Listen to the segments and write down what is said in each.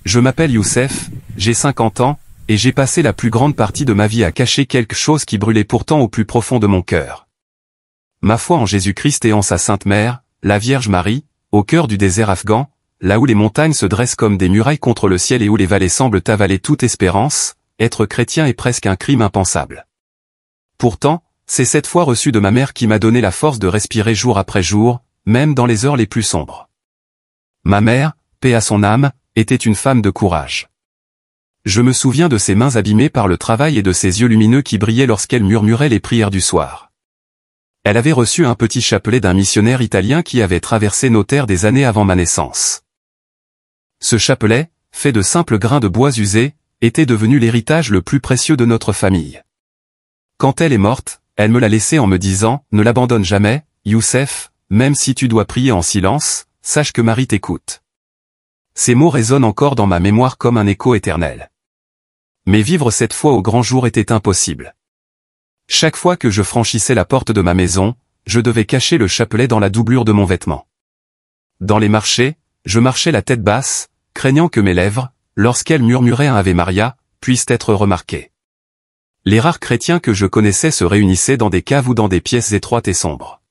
Je m'appelle Youssef, j'ai 50 ans, et j'ai passé la plus grande partie de ma vie à cacher quelque chose qui brûlait pourtant au plus profond de mon cœur. Ma foi en Jésus-Christ et en sa Sainte Mère, la Vierge Marie, au cœur du désert afghan, là où les montagnes se dressent comme des murailles contre le ciel et où les vallées semblent avaler toute espérance, être chrétien est presque un crime impensable. Pourtant, c'est cette foi reçue de ma mère qui m'a donné la force de respirer jour après jour, même dans les heures les plus sombres. Ma mère, paix à son âme, était une femme de courage. Je me souviens de ses mains abîmées par le travail et de ses yeux lumineux qui brillaient lorsqu'elle murmurait les prières du soir. Elle avait reçu un petit chapelet d'un missionnaire italien qui avait traversé nos terres des années avant ma naissance. Ce chapelet, fait de simples grains de bois usés, était devenu l'héritage le plus précieux de notre famille. Quand elle est morte, elle me l'a laissé en me disant « Ne l'abandonne jamais, Youssef, même si tu dois prier en silence, sache que Marie t'écoute. » Ces mots résonnent encore dans ma mémoire comme un écho éternel. Mais vivre cette foi au grand jour était impossible. Chaque fois que je franchissais la porte de ma maison, je devais cacher le chapelet dans la doublure de mon vêtement. Dans les marchés, je marchais la tête basse, craignant que mes lèvres, lorsqu'elles murmuraient un Ave Maria, puissent être remarquées. Les rares chrétiens que je connaissais se réunissaient dans des caves ou dans des pièces étroites et sombres.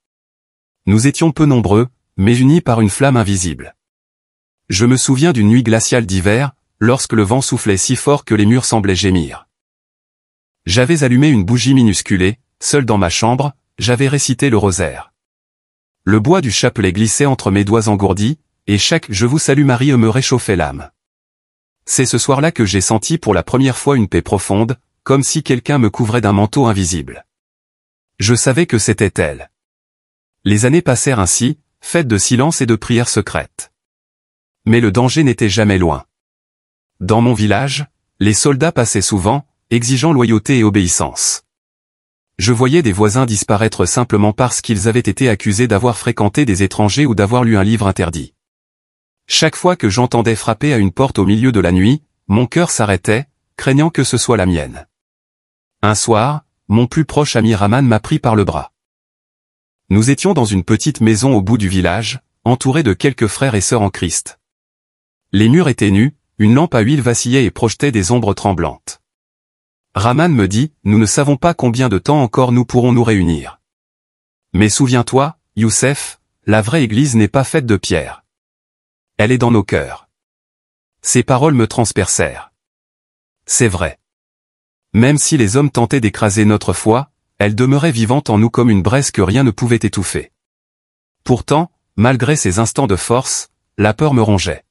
Nous étions peu nombreux, mais unis par une flamme invisible. Je me souviens d'une nuit glaciale d'hiver, lorsque le vent soufflait si fort que les murs semblaient gémir. J'avais allumé une bougie minuscule et, seul dans ma chambre, j'avais récité le rosaire. Le bois du chapelet glissait entre mes doigts engourdis, et chaque « Je vous salue Marie » me réchauffait l'âme. C'est ce soir-là que j'ai senti pour la première fois une paix profonde, comme si quelqu'un me couvrait d'un manteau invisible. Je savais que c'était elle. Les années passèrent ainsi, faites de silence et de prières secrètes. Mais le danger n'était jamais loin. Dans mon village, les soldats passaient souvent, exigeant loyauté et obéissance. Je voyais des voisins disparaître simplement parce qu'ils avaient été accusés d'avoir fréquenté des étrangers ou d'avoir lu un livre interdit. Chaque fois que j'entendais frapper à une porte au milieu de la nuit, mon cœur s'arrêtait, craignant que ce soit la mienne. Un soir, mon plus proche ami Raman m'a pris par le bras. Nous étions dans une petite maison au bout du village, entourés de quelques frères et sœurs en Christ. Les murs étaient nus, une lampe à huile vacillait et projetait des ombres tremblantes. Raman me dit, nous ne savons pas combien de temps encore nous pourrons nous réunir. Mais souviens-toi, Youssef, la vraie église n'est pas faite de pierre. Elle est dans nos cœurs. Ces paroles me transpercèrent. C'est vrai. Même si les hommes tentaient d'écraser notre foi, elle demeurait vivante en nous comme une braise que rien ne pouvait étouffer. Pourtant, malgré ces instants de force, la peur me rongeait.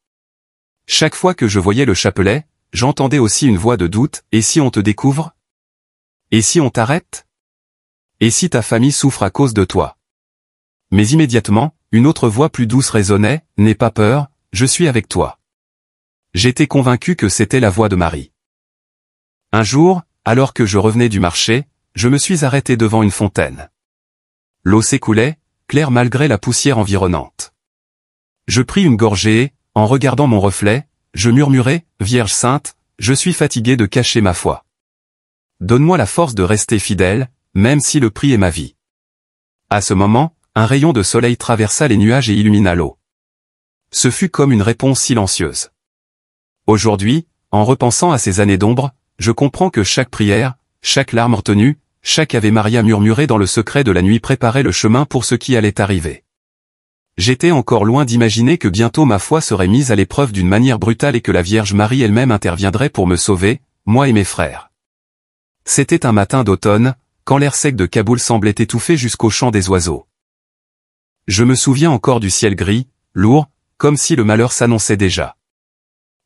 Chaque fois que je voyais le chapelet, j'entendais aussi une voix de doute, et si on te découvre? Et si on t'arrête? Et si ta famille souffre à cause de toi? Mais immédiatement, une autre voix plus douce résonnait, n'aie pas peur, je suis avec toi. J'étais convaincu que c'était la voix de Marie. Un jour, alors que je revenais du marché, je me suis arrêté devant une fontaine. L'eau s'écoulait, claire malgré la poussière environnante. Je pris une gorgée et, en regardant mon reflet, je murmurai, « Vierge Sainte, je suis fatigué de cacher ma foi. Donne-moi la force de rester fidèle, même si le prix est ma vie. » À ce moment, un rayon de soleil traversa les nuages et illumina l'eau. Ce fut comme une réponse silencieuse. Aujourd'hui, en repensant à ces années d'ombre, je comprends que chaque prière, chaque larme retenue, chaque Ave Maria murmuré dans le secret de la nuit préparait le chemin pour ce qui allait arriver. J'étais encore loin d'imaginer que bientôt ma foi serait mise à l'épreuve d'une manière brutale et que la Vierge Marie elle-même interviendrait pour me sauver, moi et mes frères. C'était un matin d'automne, quand l'air sec de Kaboul semblait étouffer jusqu'au chant des oiseaux. Je me souviens encore du ciel gris, lourd, comme si le malheur s'annonçait déjà.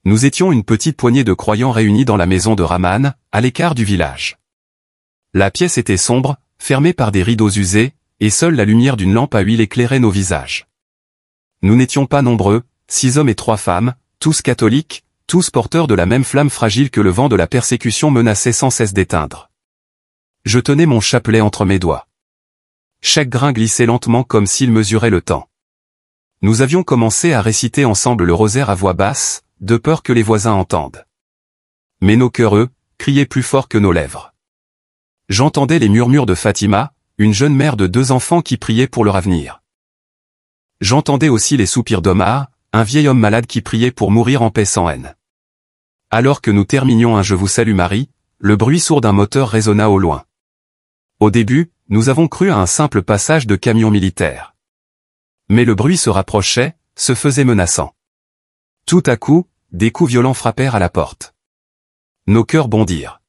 Nous étions une petite poignée de croyants réunis dans la maison de Raman, à l'écart du village. La pièce était sombre, fermée par des rideaux usés, et seule la lumière d'une lampe à huile éclairait nos visages. Nous n'étions pas nombreux, 6 hommes et 3 femmes, tous catholiques, tous porteurs de la même flamme fragile que le vent de la persécution menaçait sans cesse d'éteindre. Je tenais mon chapelet entre mes doigts. Chaque grain glissait lentement comme s'il mesurait le temps. Nous avions commencé à réciter ensemble le rosaire à voix basse, de peur que les voisins entendent. Mais nos cœurs, eux, criaient plus fort que nos lèvres. J'entendais les murmures de Fatima, une jeune mère de 2 enfants qui priait pour leur avenir. J'entendais aussi les soupirs d'Omar, un vieil homme malade qui priait pour mourir en paix sans haine. Alors que nous terminions un Je vous salue Marie, le bruit sourd d'un moteur résonna au loin. Au début, nous avons cru à un simple passage de camion militaire. Mais le bruit se rapprochait, se faisait menaçant. Tout à coup, des coups violents frappèrent à la porte. Nos cœurs bondirent.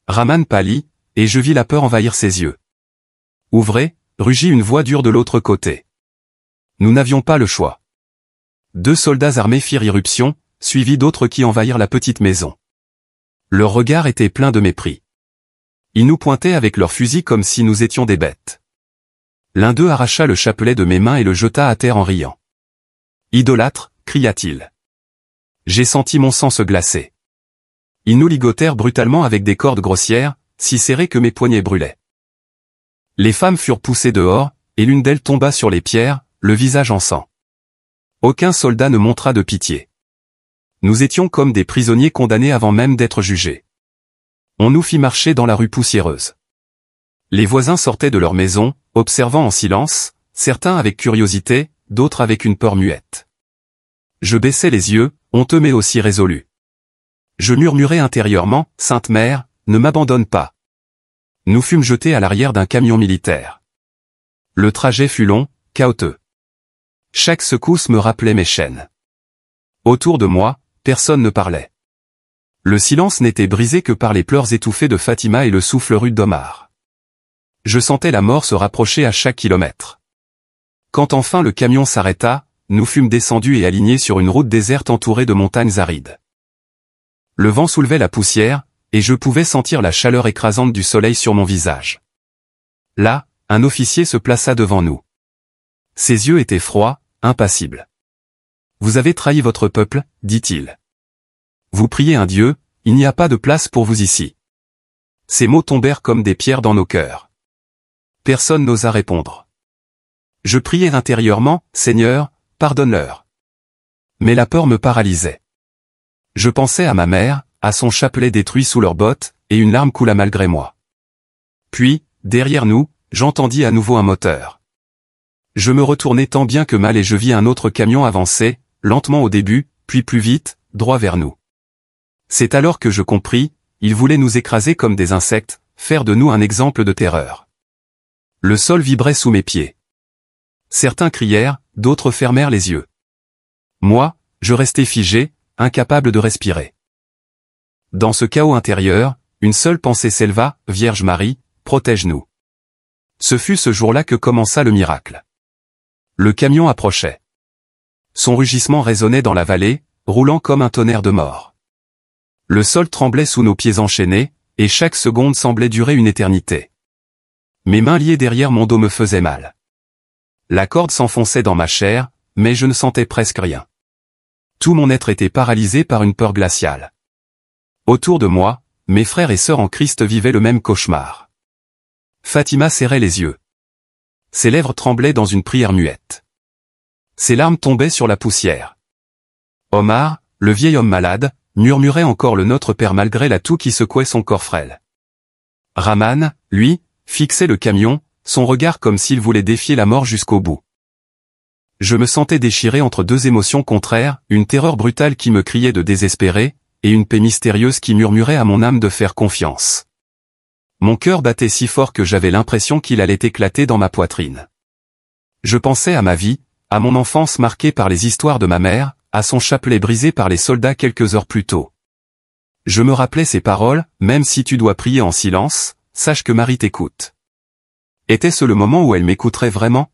Rahman pâlit, et je vis la peur envahir ses yeux. « Ouvrez !» rugit une voix dure de l'autre côté. Nous n'avions pas le choix. 2 soldats armés firent irruption, suivis d'autres qui envahirent la petite maison. Leur regard était plein de mépris. Ils nous pointaient avec leurs fusils comme si nous étions des bêtes. L'un d'eux arracha le chapelet de mes mains et le jeta à terre en riant. « Idolâtre !» cria-t-il. J'ai senti mon sang se glacer. Ils nous ligotèrent brutalement avec des cordes grossières, si serrées que mes poignets brûlaient. Les femmes furent poussées dehors, et l'une d'elles tomba sur les pierres, le visage en sang. Aucun soldat ne montra de pitié. Nous étions comme des prisonniers condamnés avant même d'être jugés. On nous fit marcher dans la rue poussiéreuse. Les voisins sortaient de leur maison, observant en silence, certains avec curiosité, d'autres avec une peur muette. Je baissais les yeux, honteux mais aussi résolu. Je murmurais intérieurement, « Sainte Mère, ne m'abandonne pas !» Nous fûmes jetés à l'arrière d'un camion militaire. Le trajet fut long, chaotique. Chaque secousse me rappelait mes chaînes. Autour de moi, personne ne parlait. Le silence n'était brisé que par les pleurs étouffés de Fatima et le souffle rude d'Omar. Je sentais la mort se rapprocher à chaque kilomètre. Quand enfin le camion s'arrêta, nous fûmes descendus et alignés sur une route déserte entourée de montagnes arides. Le vent soulevait la poussière, et je pouvais sentir la chaleur écrasante du soleil sur mon visage. Là, un officier se plaça devant nous. Ses yeux étaient froids, impassibles. « Vous avez trahi votre peuple, dit-il. Vous priez un Dieu, il n'y a pas de place pour vous ici. » Ces mots tombèrent comme des pierres dans nos cœurs. Personne n'osa répondre. Je priais intérieurement, « Seigneur, pardonne-leur. » Mais la peur me paralysait. Je pensais à ma mère, à son chapelet détruit sous leurs bottes, et une larme coula malgré moi. Puis, derrière nous, j'entendis à nouveau un moteur. Je me retournai tant bien que mal et je vis un autre camion avancer, lentement au début, puis plus vite, droit vers nous. C'est alors que je compris, ils voulaient nous écraser comme des insectes, faire de nous un exemple de terreur. Le sol vibrait sous mes pieds. Certains crièrent, d'autres fermèrent les yeux. Moi, je restais figé, incapable de respirer. Dans ce chaos intérieur, une seule pensée s'éleva, « Vierge Marie, protège-nous » ». Ce fut ce jour-là que commença le miracle. Le camion approchait. Son rugissement résonnait dans la vallée, roulant comme un tonnerre de mort. Le sol tremblait sous nos pieds enchaînés, et chaque seconde semblait durer une éternité. Mes mains liées derrière mon dos me faisaient mal. La corde s'enfonçait dans ma chair, mais je ne sentais presque rien. Tout mon être était paralysé par une peur glaciale. Autour de moi, mes frères et sœurs en Christ vivaient le même cauchemar. Fatima serrait les yeux. Ses lèvres tremblaient dans une prière muette. Ses larmes tombaient sur la poussière. Omar, le vieil homme malade, murmurait encore le Notre Père malgré la toux qui secouait son corps frêle. Rahman, lui, fixait le camion, son regard comme s'il voulait défier la mort jusqu'au bout. Je me sentais déchiré entre 2 émotions contraires, une terreur brutale qui me criait de désespérer, et une paix mystérieuse qui murmurait à mon âme de faire confiance. Mon cœur battait si fort que j'avais l'impression qu'il allait éclater dans ma poitrine. Je pensais à ma vie, à mon enfance marquée par les histoires de ma mère, à son chapelet brisé par les soldats quelques heures plus tôt. Je me rappelais ces paroles, « Même si tu dois prier en silence, sache que Marie t'écoute. » Était-ce le moment où elle m'écouterait vraiment?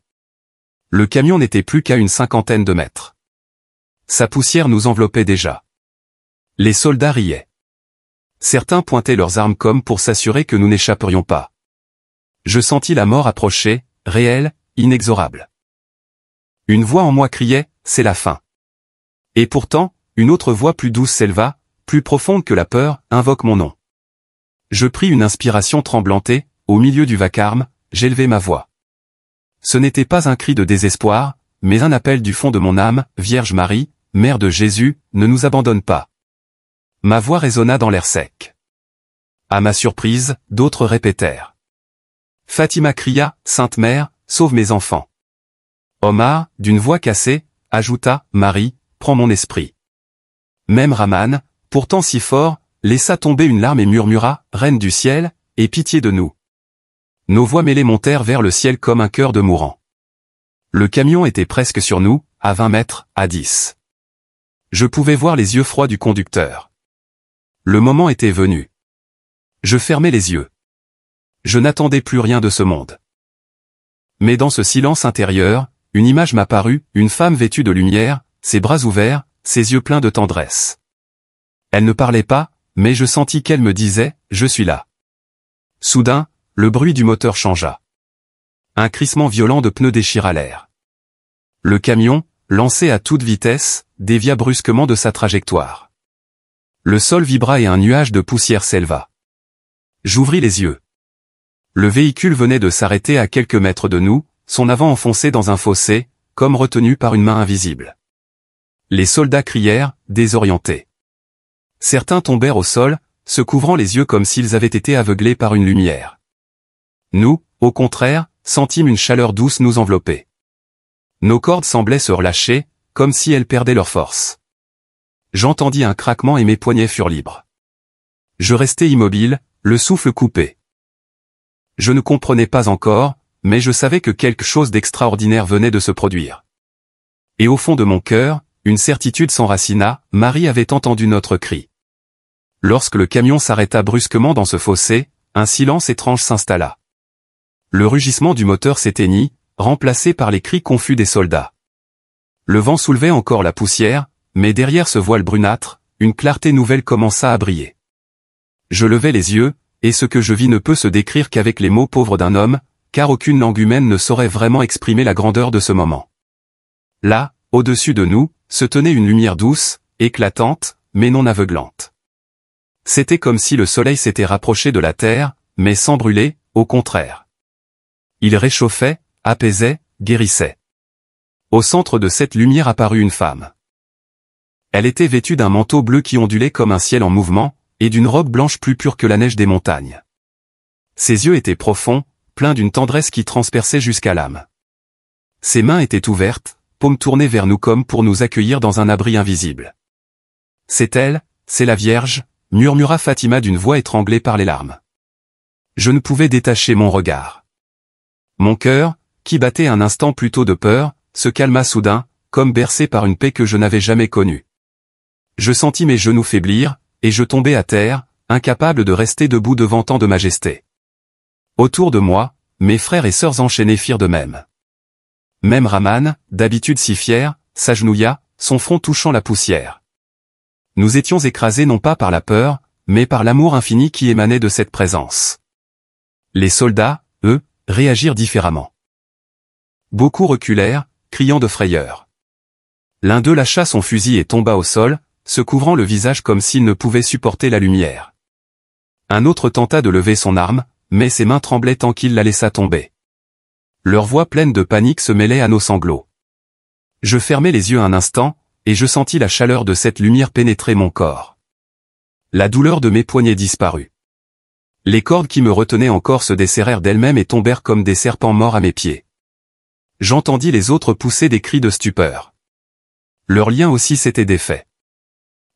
Le camion n'était plus qu'à une 50aine de mètres. Sa poussière nous enveloppait déjà. Les soldats riaient. Certains pointaient leurs armes comme pour s'assurer que nous n'échapperions pas. Je sentis la mort approcher, réelle, inexorable. Une voix en moi criait, « C'est la fin ». Et pourtant, une autre voix plus douce s'éleva, plus profonde que la peur, « Invoque mon nom ». Je pris une inspiration tremblante et, au milieu du vacarme, j'élevai ma voix. Ce n'était pas un cri de désespoir, mais un appel du fond de mon âme, « Vierge Marie, Mère de Jésus, ne nous abandonne pas ». Ma voix résonna dans l'air sec. À ma surprise, d'autres répétèrent. Fatima cria, « Sainte Mère, sauve mes enfants ». Omar, d'une voix cassée, ajouta, « Marie, prends mon esprit ». Même Rahman, pourtant si fort, laissa tomber une larme et murmura « Reine du ciel, aie pitié de nous ». Nos voix mêlées montèrent vers le ciel comme un chœur de mourants. Le camion était presque sur nous, à 20 mètres, à 10. Je pouvais voir les yeux froids du conducteur. Le moment était venu. Je fermais les yeux. Je n'attendais plus rien de ce monde. Mais dans ce silence intérieur, une image m'apparut, une femme vêtue de lumière, ses bras ouverts, ses yeux pleins de tendresse. Elle ne parlait pas, mais je sentis qu'elle me disait « Je suis là ». Soudain, le bruit du moteur changea. Un crissement violent de pneus déchira l'air. Le camion, lancé à toute vitesse, dévia brusquement de sa trajectoire. Le sol vibra et un nuage de poussière s'éleva. J'ouvris les yeux. Le véhicule venait de s'arrêter à quelques mètres de nous, son avant enfoncé dans un fossé, comme retenu par une main invisible. Les soldats crièrent, désorientés. Certains tombèrent au sol, se couvrant les yeux comme s'ils avaient été aveuglés par une lumière. Nous, au contraire, sentîmes une chaleur douce nous envelopper. Nos cordes semblaient se relâcher, comme si elles perdaient leur force. J'entendis un craquement et mes poignets furent libres. Je restai immobile, le souffle coupé. Je ne comprenais pas encore, mais je savais que quelque chose d'extraordinaire venait de se produire. Et au fond de mon cœur, une certitude s'enracina, Marie avait entendu notre cri. Lorsque le camion s'arrêta brusquement dans ce fossé, un silence étrange s'installa. Le rugissement du moteur s'éteignit, remplacé par les cris confus des soldats. Le vent soulevait encore la poussière, mais derrière ce voile brunâtre, une clarté nouvelle commença à briller. Je levai les yeux, et ce que je vis ne peut se décrire qu'avec les mots pauvres d'un homme, car aucune langue humaine ne saurait vraiment exprimer la grandeur de ce moment. Là, au-dessus de nous, se tenait une lumière douce, éclatante, mais non aveuglante. C'était comme si le soleil s'était rapproché de la terre, mais sans brûler, au contraire. Il réchauffait, apaisait, guérissait. Au centre de cette lumière apparut une femme. Elle était vêtue d'un manteau bleu qui ondulait comme un ciel en mouvement, et d'une robe blanche plus pure que la neige des montagnes. Ses yeux étaient profonds, pleins d'une tendresse qui transperçait jusqu'à l'âme. Ses mains étaient ouvertes, paumes tournées vers nous comme pour nous accueillir dans un abri invisible. « C'est elle, c'est la Vierge », murmura Fatima d'une voix étranglée par les larmes. Je ne pouvais détacher mon regard. Mon cœur, qui battait un instant plutôt de peur, se calma soudain, comme bercé par une paix que je n'avais jamais connue. Je sentis mes genoux faiblir, et je tombai à terre, incapable de rester debout devant tant de majesté. Autour de moi, mes frères et sœurs enchaînés firent de même. Même Raman, d'habitude si fier, s'agenouilla, son front touchant la poussière. Nous étions écrasés non pas par la peur, mais par l'amour infini qui émanait de cette présence. Les soldats, eux, réagirent différemment. Beaucoup reculèrent, criant de frayeur. L'un d'eux lâcha son fusil et tomba au sol, se couvrant le visage comme s'il ne pouvait supporter la lumière. Un autre tenta de lever son arme, mais ses mains tremblaient tant qu'il la laissa tomber. Leur voix pleine de panique se mêlait à nos sanglots. Je fermai les yeux un instant, et je sentis la chaleur de cette lumière pénétrer mon corps. La douleur de mes poignets disparut. Les cordes qui me retenaient encore se desserrèrent d'elles-mêmes et tombèrent comme des serpents morts à mes pieds. J'entendis les autres pousser des cris de stupeur. Leur lien aussi s'était défait.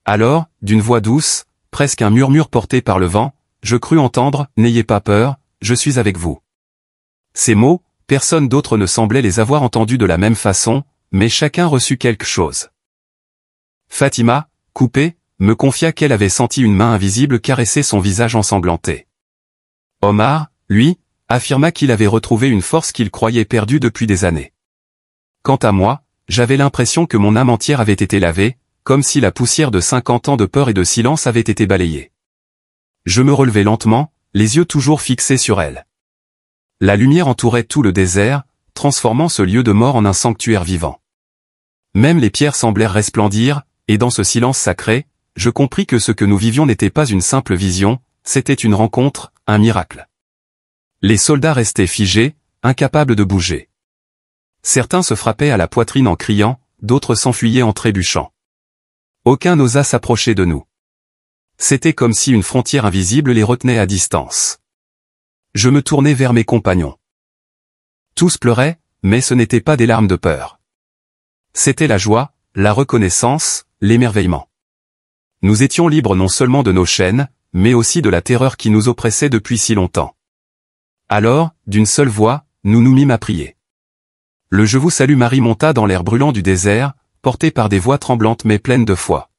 Alors, d'une voix douce, presque un murmure porté par le vent, je crus entendre « N'ayez pas peur, je suis avec vous ». Ces mots, personne d'autre ne semblait les avoir entendus de la même façon, mais chacun reçut quelque chose. Fatima, coupée, me confia qu'elle avait senti une main invisible caresser son visage ensanglanté. Omar, lui, affirma qu'il avait retrouvé une force qu'il croyait perdue depuis des années. Quant à moi, j'avais l'impression que mon âme entière avait été lavée, comme si la poussière de 50 ans de peur et de silence avait été balayée. Je me relevai lentement, les yeux toujours fixés sur elle. La lumière entourait tout le désert, transformant ce lieu de mort en un sanctuaire vivant. Même les pierres semblèrent resplendir, et dans ce silence sacré, je compris que ce que nous vivions n'était pas une simple vision, c'était une rencontre, un miracle. Les soldats restaient figés, incapables de bouger. Certains se frappaient à la poitrine en criant, d'autres s'enfuyaient en trébuchant. Aucun n'osa s'approcher de nous. C'était comme si une frontière invisible les retenait à distance. Je me tournai vers mes compagnons. Tous pleuraient, mais ce n'étaient pas des larmes de peur. C'était la joie, la reconnaissance, l'émerveillement. Nous étions libres non seulement de nos chaînes, mais aussi de la terreur qui nous oppressait depuis si longtemps. Alors, d'une seule voix, nous nous mîmes à prier. Le Je vous salue Marie monta dans l'air brûlant du désert, porté par des voix tremblantes mais pleines de foi.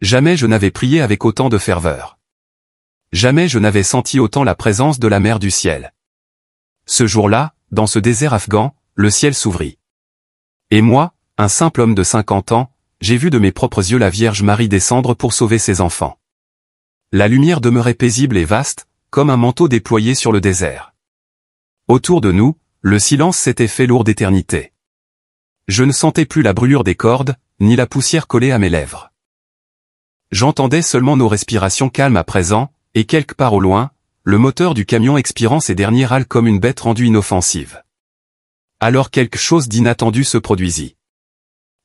Jamais je n'avais prié avec autant de ferveur. Jamais je n'avais senti autant la présence de la Mère du ciel. Ce jour-là, dans ce désert afghan, le ciel s'ouvrit. Et moi, un simple homme de 50 ans, j'ai vu de mes propres yeux la Vierge Marie descendre pour sauver ses enfants. La lumière demeurait paisible et vaste, comme un manteau déployé sur le désert. Autour de nous, le silence s'était fait lourd d'éternité. Je ne sentais plus la brûlure des cordes, ni la poussière collée à mes lèvres. J'entendais seulement nos respirations calmes à présent, et quelque part au loin, le moteur du camion expirant ses derniers râles comme une bête rendue inoffensive. Alors quelque chose d'inattendu se produisit.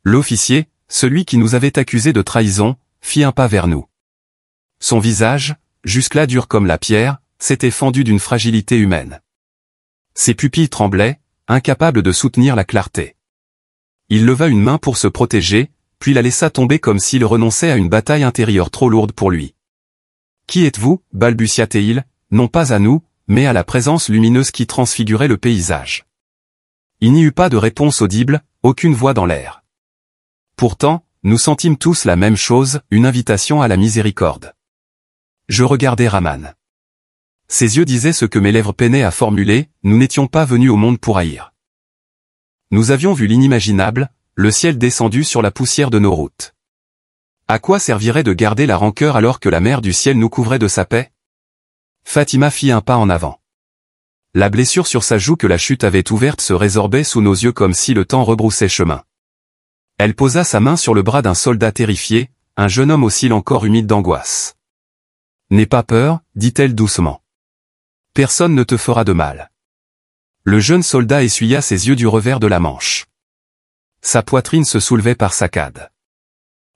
L'officier, celui qui nous avait accusés de trahison, fit un pas vers nous. Son visage, jusque-là dur comme la pierre, s'était fendu d'une fragilité humaine. Ses pupilles tremblaient, incapables de soutenir la clarté. Il leva une main pour se protéger, puis la laissa tomber comme s'il renonçait à une bataille intérieure trop lourde pour lui. « Qui êtes-vous » balbutia-t-il, non pas à nous, mais à la présence lumineuse qui transfigurait le paysage. Il n'y eut pas de réponse audible, aucune voix dans l'air. Pourtant, nous sentîmes tous la même chose, une invitation à la miséricorde. Je regardais Rahman. Ses yeux disaient ce que mes lèvres peinaient à formuler, nous n'étions pas venus au monde pour haïr. Nous avions vu l'inimaginable, le ciel descendu sur la poussière de nos routes. À quoi servirait de garder la rancœur alors que la mer du ciel nous couvrait de sa paix? Fatima fit un pas en avant. La blessure sur sa joue que la chute avait ouverte se résorbait sous nos yeux comme si le temps rebroussait chemin. Elle posa sa main sur le bras d'un soldat terrifié, un jeune homme au cils encore humide d'angoisse. « N'aie pas peur, dit-elle doucement. Personne ne te fera de mal. » Le jeune soldat essuya ses yeux du revers de la manche. Sa poitrine se soulevait par saccades.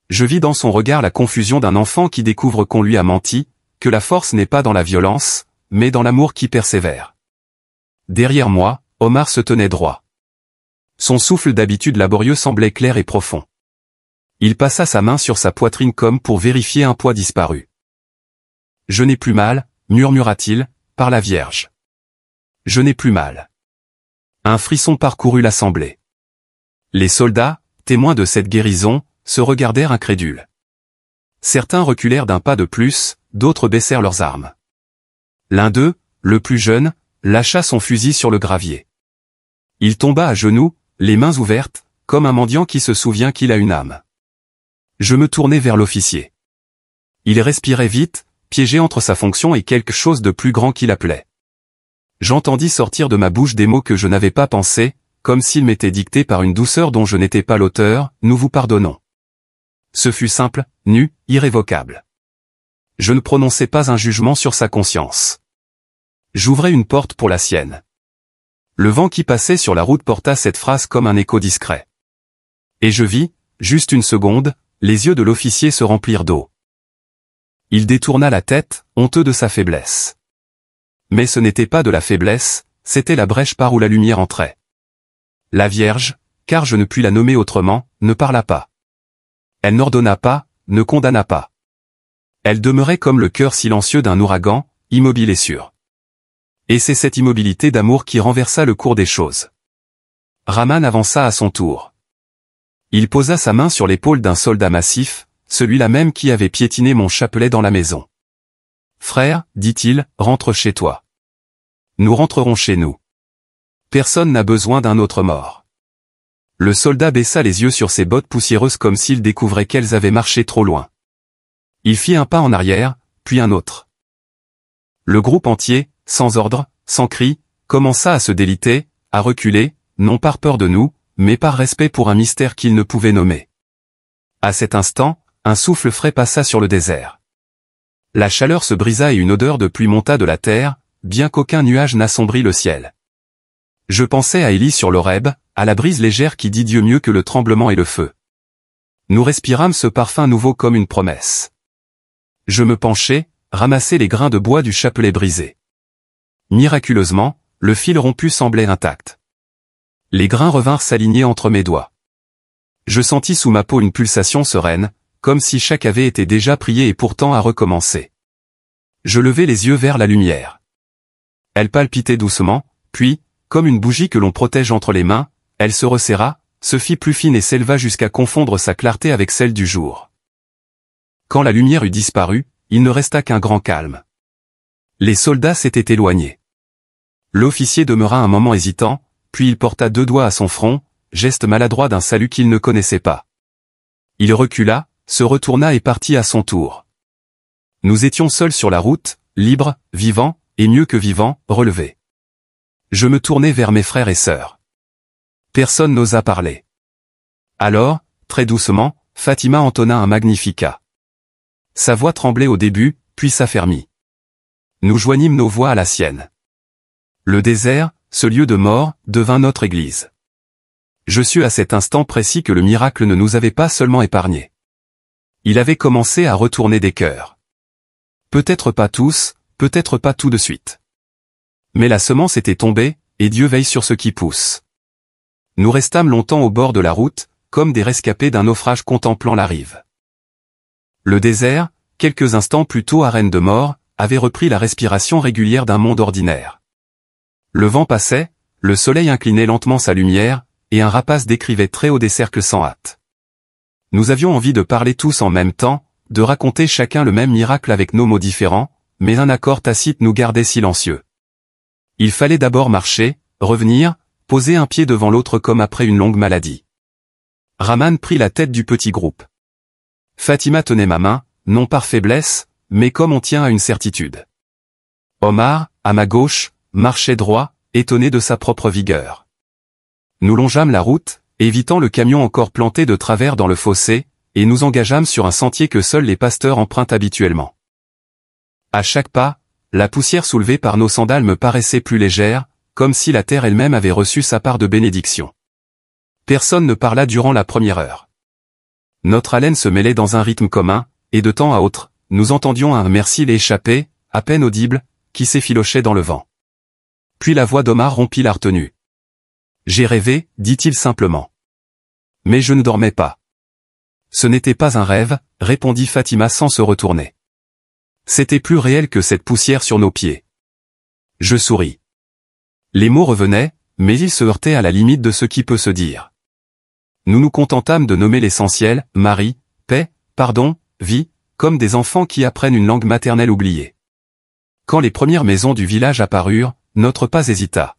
Je vis dans son regard la confusion d'un enfant qui découvre qu'on lui a menti, que la force n'est pas dans la violence, mais dans l'amour qui persévère. Derrière moi, Omar se tenait droit. Son souffle d'habitude laborieux semblait clair et profond. Il passa sa main sur sa poitrine comme pour vérifier un poids disparu. « Je n'ai plus mal, murmura-t-il, par la Vierge. Je n'ai plus mal. » Un frisson parcourut l'assemblée. Les soldats, témoins de cette guérison, se regardèrent incrédules. Certains reculèrent d'un pas de plus, d'autres baissèrent leurs armes. L'un d'eux, le plus jeune, lâcha son fusil sur le gravier. Il tomba à genoux, les mains ouvertes, comme un mendiant qui se souvient qu'il a une âme. Je me tournai vers l'officier. Il respirait vite, piégé entre sa fonction et quelque chose de plus grand qui l'appelait. J'entendis sortir de ma bouche des mots que je n'avais pas pensés, comme s'ils m'étaient dictés par une douceur dont je n'étais pas l'auteur, « Nous vous pardonnons ». Ce fut simple, nu, irrévocable. Je ne prononçai pas un jugement sur sa conscience. J'ouvrais une porte pour la sienne. Le vent qui passait sur la route porta cette phrase comme un écho discret. Et je vis, juste une seconde, les yeux de l'officier se remplir d'eau. Il détourna la tête, honteux de sa faiblesse. Mais ce n'était pas de la faiblesse, c'était la brèche par où la lumière entrait. La Vierge, car je ne puis la nommer autrement, ne parla pas. Elle n'ordonna pas, ne condamna pas. Elle demeurait comme le cœur silencieux d'un ouragan, immobile et sûr. Et c'est cette immobilité d'amour qui renversa le cours des choses. Rahman avança à son tour. Il posa sa main sur l'épaule d'un soldat massif, celui-là même qui avait piétiné mon chapelet dans la maison. « Frère, dit-il, rentre chez toi. Nous rentrerons chez nous. Personne n'a besoin d'un autre mort. » Le soldat baissa les yeux sur ses bottes poussiéreuses comme s'il découvrait qu'elles avaient marché trop loin. Il fit un pas en arrière, puis un autre. Le groupe entier, sans ordre, sans cri, commença à se déliter, à reculer, non par peur de nous, mais par respect pour un mystère qu'il ne pouvait nommer. À cet instant, un souffle frais passa sur le désert. La chaleur se brisa et une odeur de pluie monta de la terre, bien qu'aucun nuage n'assombrit le ciel. Je pensais à Élie sur l'Horeb, à la brise légère qui dit Dieu mieux que le tremblement et le feu. Nous respirâmes ce parfum nouveau comme une promesse. Je me penchai, ramassai les grains de bois du chapelet brisé. Miraculeusement, le fil rompu semblait intact. Les grains revinrent s'aligner entre mes doigts. Je sentis sous ma peau une pulsation sereine, comme si chaque avait été déjà prié et pourtant à recommencer. Je levai les yeux vers la lumière. Elle palpitait doucement, puis, comme une bougie que l'on protège entre les mains, elle se resserra, se fit plus fine et s'éleva jusqu'à confondre sa clarté avec celle du jour. Quand la lumière eut disparu, il ne resta qu'un grand calme. Les soldats s'étaient éloignés. L'officier demeura un moment hésitant, puis il porta 2 doigts à son front, geste maladroit d'un salut qu'il ne connaissait pas. Il recula, se retourna et partit à son tour. Nous étions seuls sur la route, libres, vivants, et mieux que vivants, relevés. Je me tournai vers mes frères et sœurs. Personne n'osa parler. Alors, très doucement, Fatima entonna un Magnificat. Sa voix tremblait au début, puis s'affermit. Nous joignîmes nos voix à la sienne. Le désert, ce lieu de mort, devint notre église. Je sus à cet instant précis que le miracle ne nous avait pas seulement épargnés. Il avait commencé à retourner des cœurs. Peut-être pas tous, peut-être pas tout de suite. Mais la semence était tombée, et Dieu veille sur ce qui pousse. Nous restâmes longtemps au bord de la route, comme des rescapés d'un naufrage contemplant la rive. Le désert, quelques instants plus tôt arène de mort, avait repris la respiration régulière d'un monde ordinaire. Le vent passait, le soleil inclinait lentement sa lumière, et un rapace décrivait très haut des cercles sans hâte. Nous avions envie de parler tous en même temps, de raconter chacun le même miracle avec nos mots différents, mais un accord tacite nous gardait silencieux. Il fallait d'abord marcher, revenir, poser un pied devant l'autre comme après une longue maladie. Rahman prit la tête du petit groupe. Fatima tenait ma main, non par faiblesse, mais comme on tient à une certitude. Omar, à ma gauche, marchait droit, étonné de sa propre vigueur. Nous longeâmes la route, évitant le camion encore planté de travers dans le fossé, et nous engageâmes sur un sentier que seuls les pasteurs empruntent habituellement. À chaque pas, la poussière soulevée par nos sandales me paraissait plus légère, comme si la terre elle-même avait reçu sa part de bénédiction. Personne ne parla durant la première heure. Notre haleine se mêlait dans un rythme commun, et de temps à autre, nous entendions un merci l'échapper, à peine audible, qui s'effilochait dans le vent. Puis la voix d'Omar rompit la retenue. « J'ai rêvé », dit-il simplement. Mais je ne dormais pas. Ce n'était pas un rêve, répondit Fatima sans se retourner. C'était plus réel que cette poussière sur nos pieds. Je souris. Les mots revenaient, mais ils se heurtaient à la limite de ce qui peut se dire. Nous nous contentâmes de nommer l'essentiel, Marie, paix, pardon, vie, comme des enfants qui apprennent une langue maternelle oubliée. Quand les premières maisons du village apparurent, notre pas hésita.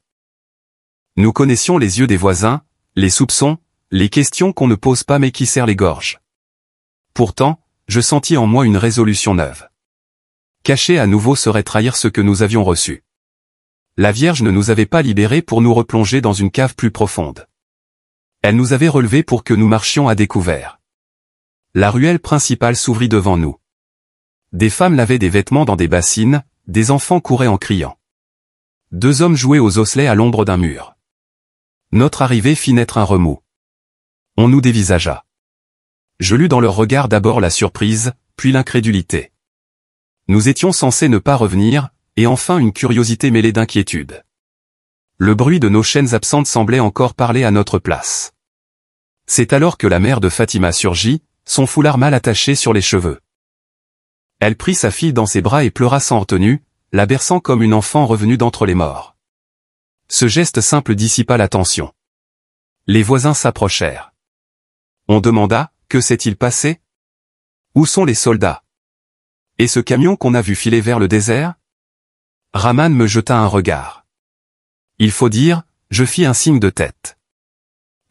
Nous connaissions les yeux des voisins, les soupçons, les questions qu'on ne pose pas mais qui serrent les gorges. Pourtant, je sentis en moi une résolution neuve. Cacher à nouveau serait trahir ce que nous avions reçu. La Vierge ne nous avait pas libérés pour nous replonger dans une cave plus profonde. Elle nous avait relevés pour que nous marchions à découvert. La ruelle principale s'ouvrit devant nous. Des femmes lavaient des vêtements dans des bassines, des enfants couraient en criant. 2 hommes jouaient aux osselets à l'ombre d'un mur. Notre arrivée fit naître un remous. On nous dévisagea. Je lus dans leur regard d'abord la surprise, puis l'incrédulité. Nous étions censés ne pas revenir, et enfin une curiosité mêlée d'inquiétude. Le bruit de nos chaînes absentes semblait encore parler à notre place. C'est alors que la mère de Fatima surgit, son foulard mal attaché sur les cheveux. Elle prit sa fille dans ses bras et pleura sans retenue, la berçant comme une enfant revenue d'entre les morts. Ce geste simple dissipa la tension. Les voisins s'approchèrent. On demanda, que s'est-il passé? Où sont les soldats? Et ce camion qu'on a vu filer vers le désert? Rahman me jeta un regard. Il faut dire, je fis un signe de tête.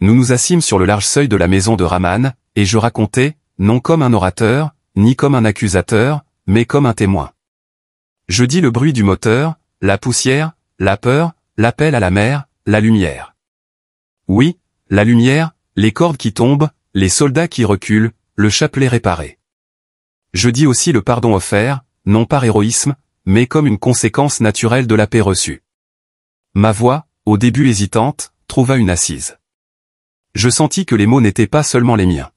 Nous nous assîmes sur le large seuil de la maison de Rahman, et je racontai, non comme un orateur, ni comme un accusateur, mais comme un témoin. Je dis le bruit du moteur, la poussière, la peur, l'appel à la mer, la lumière. Oui, la lumière, les cordes qui tombent, les soldats qui reculent, le chapelet réparé. Je dis aussi le pardon offert, non par héroïsme, mais comme une conséquence naturelle de la paix reçue. Ma voix, au début hésitante, trouva une assise. Je sentis que les mots n'étaient pas seulement les miens.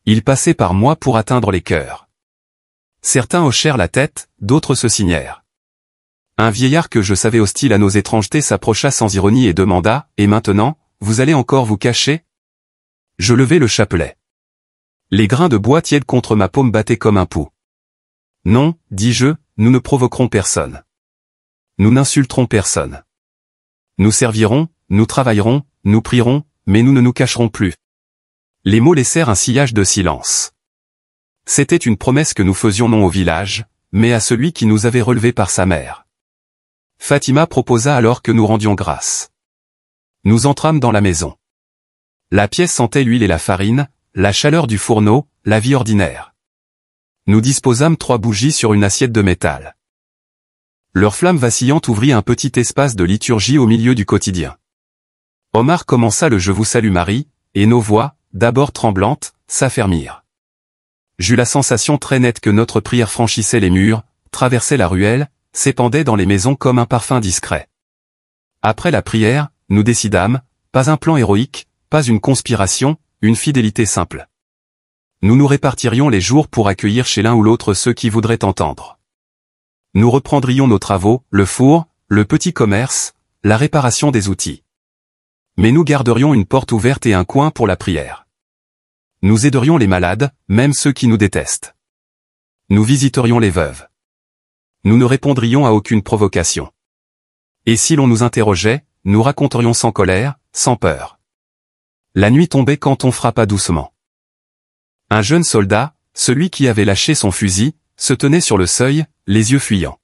Ils passaient par moi pour atteindre les cœurs. Certains hochèrent la tête, d'autres se signèrent. Un vieillard que je savais hostile à nos étrangetés s'approcha sans ironie et demanda, « Et maintenant, vous allez encore vous cacher ?» Je levai le chapelet. Les grains de bois tièdes contre ma paume battaient comme un pouls. Non, dis-je, nous ne provoquerons personne. Nous n'insulterons personne. Nous servirons, nous travaillerons, nous prierons, mais nous ne nous cacherons plus. Les mots laissèrent un sillage de silence. C'était une promesse que nous faisions non au village, mais à celui qui nous avait relevés par sa mère. Fatima proposa alors que nous rendions grâce. Nous entrâmes dans la maison. La pièce sentait l'huile et la farine, la chaleur du fourneau, la vie ordinaire. Nous disposâmes 3 bougies sur une assiette de métal. Leur flamme vacillante ouvrit un petit espace de liturgie au milieu du quotidien. Omar commença le « Je vous salue Marie », et nos voix, d'abord tremblantes, s'affermirent. J'eus la sensation très nette que notre prière franchissait les murs, traversait la ruelle, s'épandait dans les maisons comme un parfum discret. Après la prière, nous décidâmes, pas un plan héroïque, pas une conspiration, une fidélité simple. Nous nous répartirions les jours pour accueillir chez l'un ou l'autre ceux qui voudraient entendre. Nous reprendrions nos travaux, le four, le petit commerce, la réparation des outils. Mais nous garderions une porte ouverte et un coin pour la prière. Nous aiderions les malades, même ceux qui nous détestent. Nous visiterions les veuves. Nous ne répondrions à aucune provocation. Et si l'on nous interrogeait, nous raconterions sans colère, sans peur. La nuit tombait quand on frappa doucement. Un jeune soldat, celui qui avait lâché son fusil, se tenait sur le seuil, les yeux fuyants.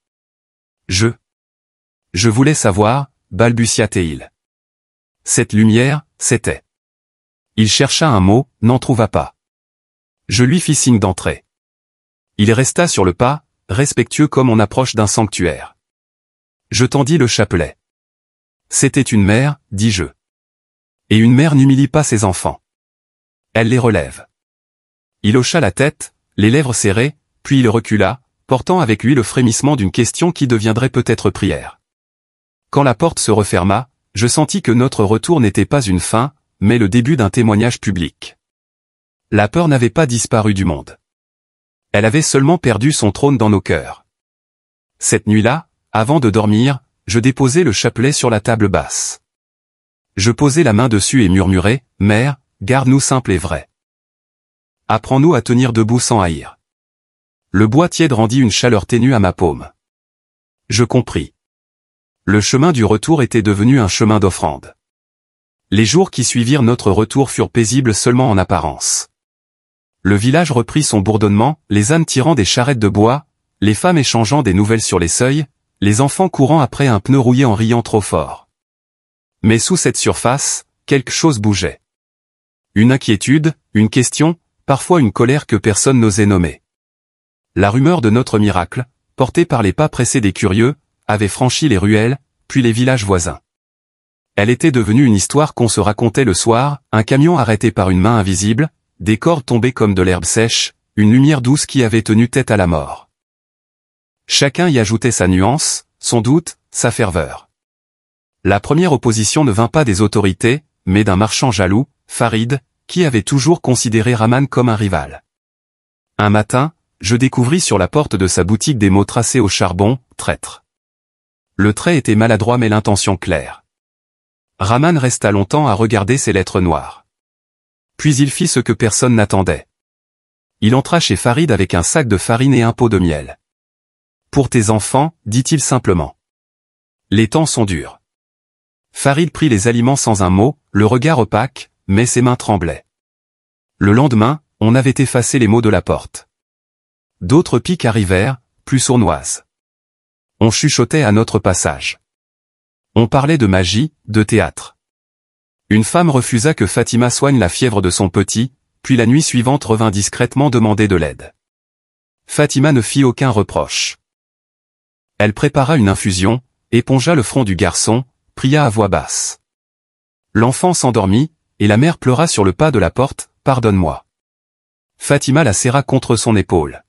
Je voulais savoir, balbutia-t-il. Cette lumière, c'était. Il chercha un mot, n'en trouva pas. Je lui fis signe d'entrer. Il resta sur le pas, respectueux comme on approche d'un sanctuaire. Je tendis le chapelet. C'était une mère, dis-je. Et une mère n'humilie pas ses enfants. Elle les relève. Il hocha la tête, les lèvres serrées, puis il recula, portant avec lui le frémissement d'une question qui deviendrait peut-être prière. Quand la porte se referma, je sentis que notre retour n'était pas une fin, mais le début d'un témoignage public. La peur n'avait pas disparu du monde. Elle avait seulement perdu son trône dans nos cœurs. Cette nuit-là, avant de dormir, je déposai le chapelet sur la table basse. Je posai la main dessus et murmurai, « Mère, garde-nous simples et vrais. Apprends-nous à tenir debout sans haïr. » Le bois tiède rendit une chaleur ténue à ma paume. Je compris. Le chemin du retour était devenu un chemin d'offrande. Les jours qui suivirent notre retour furent paisibles seulement en apparence. Le village reprit son bourdonnement, les ânes tirant des charrettes de bois, les femmes échangeant des nouvelles sur les seuils, les enfants courant après un pneu rouillé en riant trop fort. Mais sous cette surface, quelque chose bougeait. Une inquiétude, une question, parfois une colère que personne n'osait nommer. La rumeur de notre miracle, portée par les pas pressés des curieux, avait franchi les ruelles, puis les villages voisins. Elle était devenue une histoire qu'on se racontait le soir, un camion arrêté par une main invisible, des cordes tombées comme de l'herbe sèche, une lumière douce qui avait tenu tête à la mort. Chacun y ajoutait sa nuance, son doute, sa ferveur. La première opposition ne vint pas des autorités, mais d'un marchand jaloux, Farid, qui avait toujours considéré Rahman comme un rival. Un matin, je découvris sur la porte de sa boutique des mots tracés au charbon, « traître ». Le trait était maladroit mais l'intention claire. Rahman resta longtemps à regarder ces lettres noires. Puis il fit ce que personne n'attendait. Il entra chez Farid avec un sac de farine et un pot de miel. « Pour tes enfants, dit-il simplement. Les temps sont durs. » Farid prit les aliments sans un mot, le regard opaque, mais ses mains tremblaient. Le lendemain, on avait effacé les mots de la porte. D'autres piques arrivèrent, plus sournoises. On chuchotait à notre passage. On parlait de magie, de théâtre. Une femme refusa que Fatima soigne la fièvre de son petit, puis la nuit suivante revint discrètement demander de l'aide. Fatima ne fit aucun reproche. Elle prépara une infusion, épongea le front du garçon, pria à voix basse. L'enfant s'endormit, et la mère pleura sur le pas de la porte, « Pardonne-moi ». Fatima la serra contre son épaule.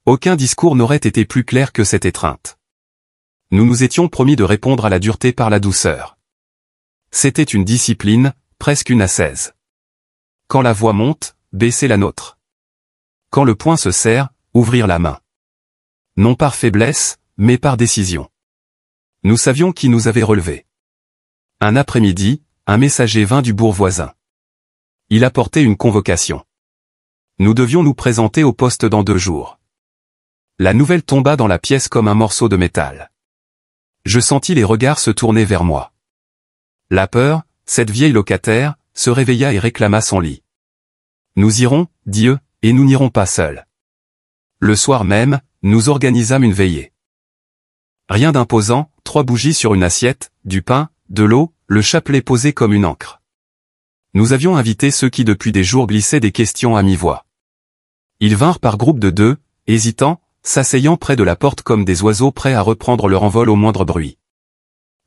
Aucun discours n'aurait été plus clair que cette étreinte. Nous nous étions promis de répondre à la dureté par la douceur. C'était une discipline, presque une ascèse. Quand la voix monte, baisser la nôtre. Quand le poing se serre, ouvrir la main. Non par faiblesse, mais par décision. Nous savions qui nous avait relevés. Un après-midi, un messager vint du bourg voisin. Il apportait une convocation. Nous devions nous présenter au poste dans 2 jours. La nouvelle tomba dans la pièce comme un morceau de métal. Je sentis les regards se tourner vers moi. La peur, cette vieille locataire, se réveilla et réclama son lit. Nous irons, dit-elle, et nous n'irons pas seuls. Le soir même, nous organisâmes une veillée. Rien d'imposant, 3 bougies sur une assiette, du pain, de l'eau, le chapelet posé comme une ancre. Nous avions invité ceux qui depuis des jours glissaient des questions à mi-voix. Ils vinrent par groupes de 2, hésitants, s'asseyant près de la porte comme des oiseaux prêts à reprendre leur envol au moindre bruit.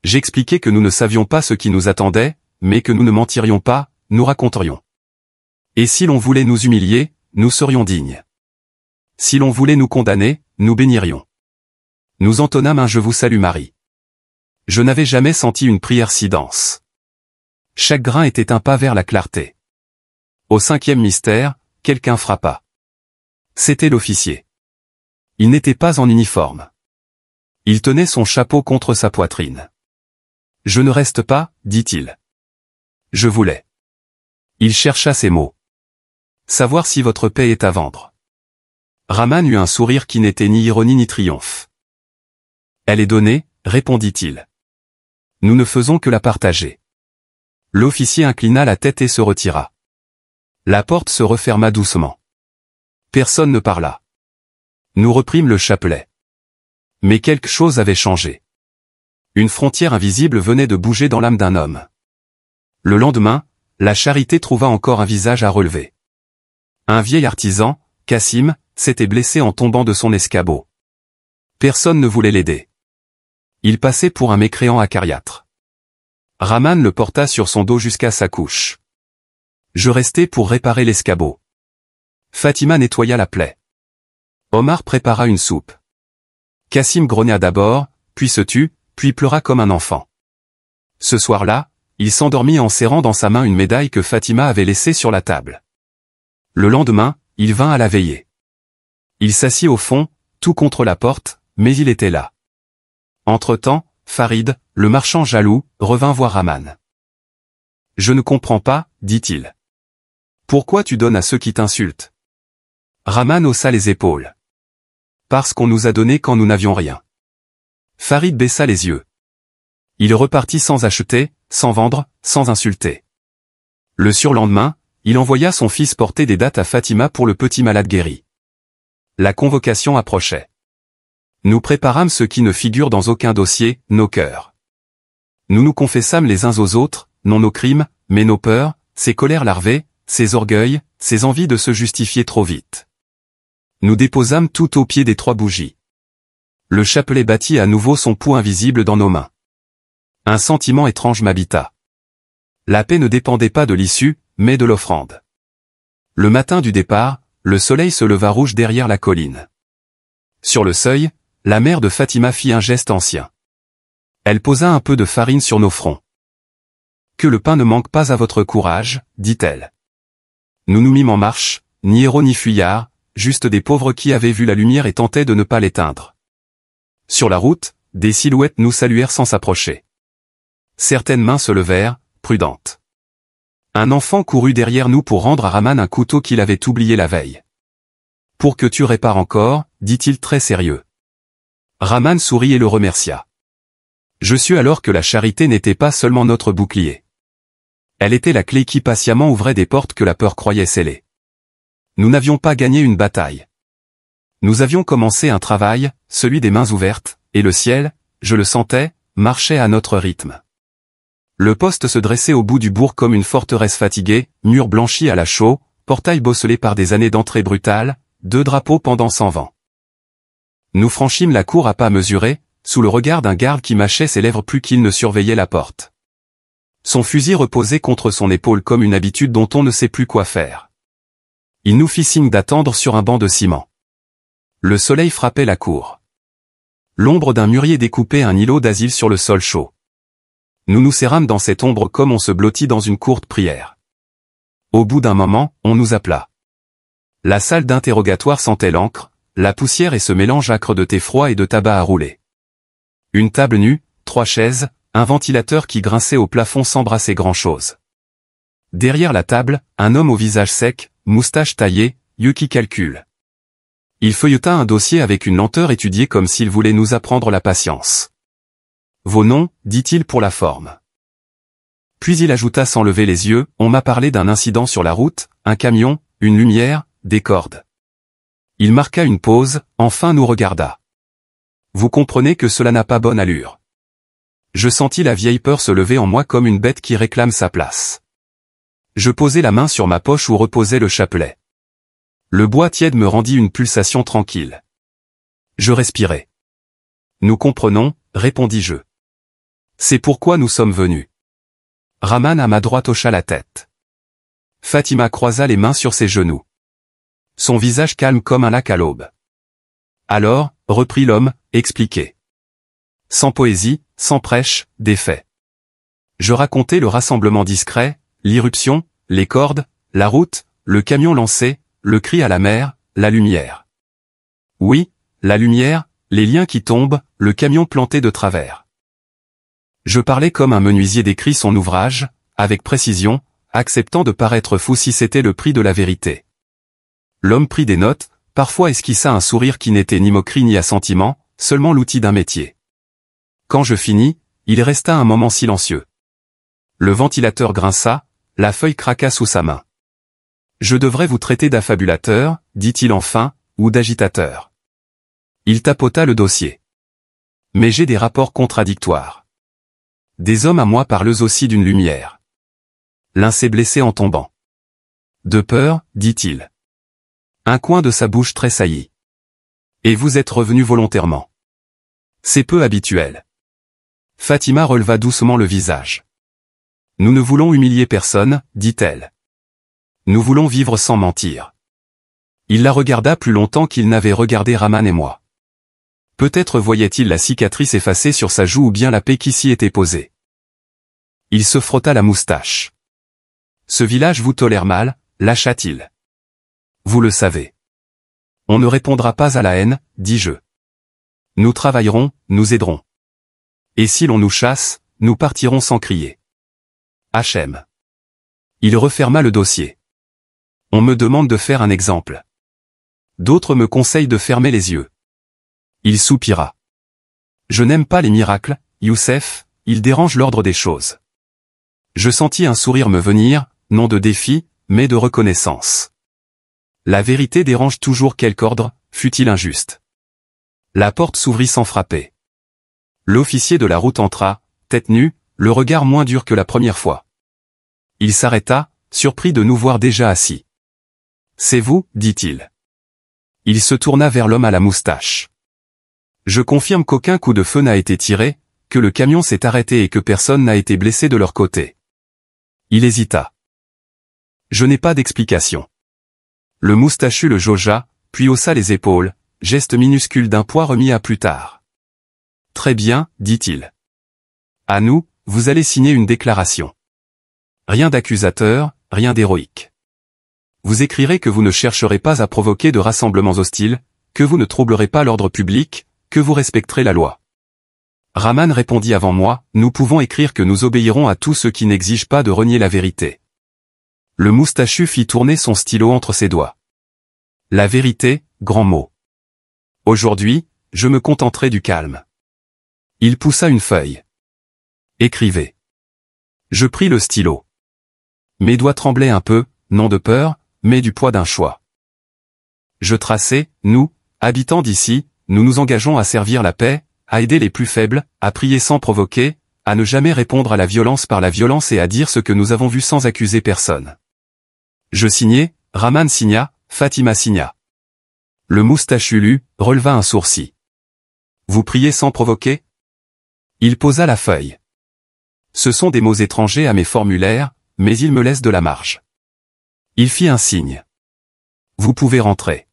J'expliquai que nous ne savions pas ce qui nous attendait, mais que nous ne mentirions pas, nous raconterions. Et si l'on voulait nous humilier, nous serions dignes. Si l'on voulait nous condamner, nous bénirions. Nous entonnâmes un « Je vous salue Marie ». Je n'avais jamais senti une prière si dense. Chaque grain était un pas vers la clarté. Au 5e mystère, quelqu'un frappa. C'était l'officier. Il n'était pas en uniforme. Il tenait son chapeau contre sa poitrine. « Je ne reste pas, dit-il. Je voulais. » Il chercha ses mots. « Savoir si votre paix est à vendre. » Rahman eut un sourire qui n'était ni ironie ni triomphe. « Elle est donnée, répondit-il. Nous ne faisons que la partager. » L'officier inclina la tête et se retira. La porte se referma doucement. Personne ne parla. Nous reprîmes le chapelet. Mais quelque chose avait changé. Une frontière invisible venait de bouger dans l'âme d'un homme. Le lendemain, la charité trouva encore un visage à relever. Un vieil artisan, Cassim, s'était blessé en tombant de son escabeau. Personne ne voulait l'aider. Il passait pour un mécréant acariâtre. Rahman le porta sur son dos jusqu'à sa couche. Je restai pour réparer l'escabeau. Fatima nettoya la plaie. Omar prépara une soupe. Cassim grogna d'abord, puis se tut, puis pleura comme un enfant. Ce soir-là, il s'endormit en serrant dans sa main une médaille que Fatima avait laissée sur la table. Le lendemain, il vint à la veillée. Il s'assit au fond, tout contre la porte, mais il était là. Entre-temps, Farid, le marchand jaloux, revint voir Rahman. « Je ne comprends pas, dit-il. Pourquoi tu donnes à ceux qui t'insultent » Rahman haussa les épaules. « Parce qu'on nous a donné quand nous n'avions rien. » Farid baissa les yeux. Il repartit sans acheter, sans vendre, sans insulter. Le surlendemain, il envoya son fils porter des dates à Fatima pour le petit malade guéri. La convocation approchait. Nous préparâmes ce qui ne figure dans aucun dossier, nos cœurs. Nous nous confessâmes les uns aux autres, non nos crimes, mais nos peurs, ces colères larvées, ces orgueils, ces envies de se justifier trop vite. Nous déposâmes tout au pied des 3 bougies. Le chapelet battit à nouveau son pouls invisible dans nos mains. Un sentiment étrange m'habita. La paix ne dépendait pas de l'issue, mais de l'offrande. Le matin du départ, le soleil se leva rouge derrière la colline. Sur le seuil, la mère de Fatima fit un geste ancien. Elle posa un peu de farine sur nos fronts. « Que le pain ne manque pas à votre courage, dit-elle. » Nous nous mîmes en marche, ni héros ni fuyards, juste des pauvres qui avaient vu la lumière et tentaient de ne pas l'éteindre. Sur la route, des silhouettes nous saluèrent sans s'approcher. Certaines mains se levèrent, prudentes. Un enfant courut derrière nous pour rendre à Rahman un couteau qu'il avait oublié la veille. « Pour que tu répares encore, dit-il très sérieux. » Rahman sourit et le remercia. Je sus alors que la charité n'était pas seulement notre bouclier. Elle était la clé qui patiemment ouvrait des portes que la peur croyait scellées. Nous n'avions pas gagné une bataille. Nous avions commencé un travail, celui des mains ouvertes, et le ciel, je le sentais, marchait à notre rythme. Le poste se dressait au bout du bourg comme une forteresse fatiguée, murs blanchis à la chaux, portail bosselé par des années d'entrée brutale, 2 drapeaux pendant sans vent. Nous franchîmes la cour à pas mesurés, sous le regard d'un garde qui mâchait ses lèvres plus qu'il ne surveillait la porte. Son fusil reposait contre son épaule comme une habitude dont on ne sait plus quoi faire. Il nous fit signe d'attendre sur un banc de ciment. Le soleil frappait la cour. L'ombre d'un mûrier découpait un îlot d'asile sur le sol chaud. Nous nous serrâmes dans cette ombre comme on se blottit dans une courte prière. Au bout d'un moment, on nous appela. La salle d'interrogatoire sentait l'encre, la poussière et ce mélange âcre de thé froid et de tabac à rouler. Une table nue, 3 chaises, un ventilateur qui grinçait au plafond s'embrassaient grand-chose. Derrière la table, un homme au visage sec, moustache taillée, Yuki calcule. Il feuilleta un dossier avec une lenteur étudiée comme s'il voulait nous apprendre la patience. Vos noms, dit-il pour la forme. Puis il ajouta sans lever les yeux, on m'a parlé d'un incident sur la route, un camion, une lumière, des cordes. Il marqua une pause, enfin nous regarda. Vous comprenez que cela n'a pas bonne allure. Je sentis la vieille peur se lever en moi comme une bête qui réclame sa place. Je posai la main sur ma poche où reposait le chapelet. Le bois tiède me rendit une pulsation tranquille. Je respirai. Nous comprenons, répondis-je. C'est pourquoi nous sommes venus. Rahman à ma droite hocha la tête. Fatima croisa les mains sur ses genoux. Son visage calme comme un lac à l'aube. Alors, reprit l'homme, expliquez. Sans poésie, sans prêche, des faits. Je racontai le rassemblement discret, l'irruption, les cordes, la route, le camion lancé, le cri à la mer, la lumière. Oui, la lumière, les liens qui tombent, le camion planté de travers. Je parlais comme un menuisier décrit son ouvrage, avec précision, acceptant de paraître fou si c'était le prix de la vérité. L'homme prit des notes, parfois esquissa un sourire qui n'était ni moquerie ni assentiment, seulement l'outil d'un métier. Quand je finis, il resta un moment silencieux. Le ventilateur grinça, la feuille craqua sous sa main. Je devrais vous traiter d'affabulateur, dit-il enfin, ou d'agitateur. Il tapota le dossier. Mais j'ai des rapports contradictoires. Des hommes à moi parlent aussi d'une lumière. L'un s'est blessé en tombant. De peur, dit-il. Un coin de sa bouche tressaillit. Et vous êtes revenu volontairement. C'est peu habituel. Fatima releva doucement le visage. Nous ne voulons humilier personne, dit-elle. Nous voulons vivre sans mentir. Il la regarda plus longtemps qu'il n'avait regardé Rahman et moi. Peut-être voyait-il la cicatrice effacée sur sa joue ou bien la paix qui s'y était posée. Il se frotta la moustache. Ce village vous tolère mal, lâcha-t-il. Vous le savez. On ne répondra pas à la haine, dis-je. Nous travaillerons, nous aiderons. Et si l'on nous chasse, nous partirons sans crier. Hachem. Il referma le dossier. On me demande de faire un exemple. D'autres me conseillent de fermer les yeux. Il soupira. Je n'aime pas les miracles, Youssef, ils dérangent l'ordre des choses. Je sentis un sourire me venir, non de défi, mais de reconnaissance. La vérité dérange toujours quelque ordre, fût-il injuste. La porte s'ouvrit sans frapper. L'officier de la route entra, tête nue, le regard moins dur que la première fois. Il s'arrêta, surpris de nous voir déjà assis. « C'est vous, dit-il. » Il se tourna vers l'homme à la moustache. Je confirme qu'aucun coup de feu n'a été tiré, que le camion s'est arrêté et que personne n'a été blessé de leur côté. Il hésita. Je n'ai pas d'explication. Le moustachu le jaugea, puis haussa les épaules, geste minuscule d'un poids remis à plus tard. Très bien, dit-il. À nous, vous allez signer une déclaration. Rien d'accusateur, rien d'héroïque. Vous écrirez que vous ne chercherez pas à provoquer de rassemblements hostiles, que vous ne troublerez pas l'ordre public, que vous respecterez la loi. Rahman répondit avant moi, nous pouvons écrire que nous obéirons à tous ceux qui n'exigent pas de renier la vérité. Le moustachu fit tourner son stylo entre ses doigts. La vérité, grand mot. Aujourd'hui, je me contenterai du calme. Il poussa une feuille. Écrivez. Je pris le stylo. Mes doigts tremblaient un peu, non de peur, mais du poids d'un choix. Je traçai, nous, habitants d'ici, nous nous engageons à servir la paix, à aider les plus faibles, à prier sans provoquer, à ne jamais répondre à la violence par la violence et à dire ce que nous avons vu sans accuser personne. Je signai, Rahman signa, Fatima signa. Le moustachu lut, releva un sourcil. Vous priez sans provoquer? Il posa la feuille. Ce sont des mots étrangers à mes formulaires, mais il me laisse de la marge. Il fit un signe. Vous pouvez rentrer.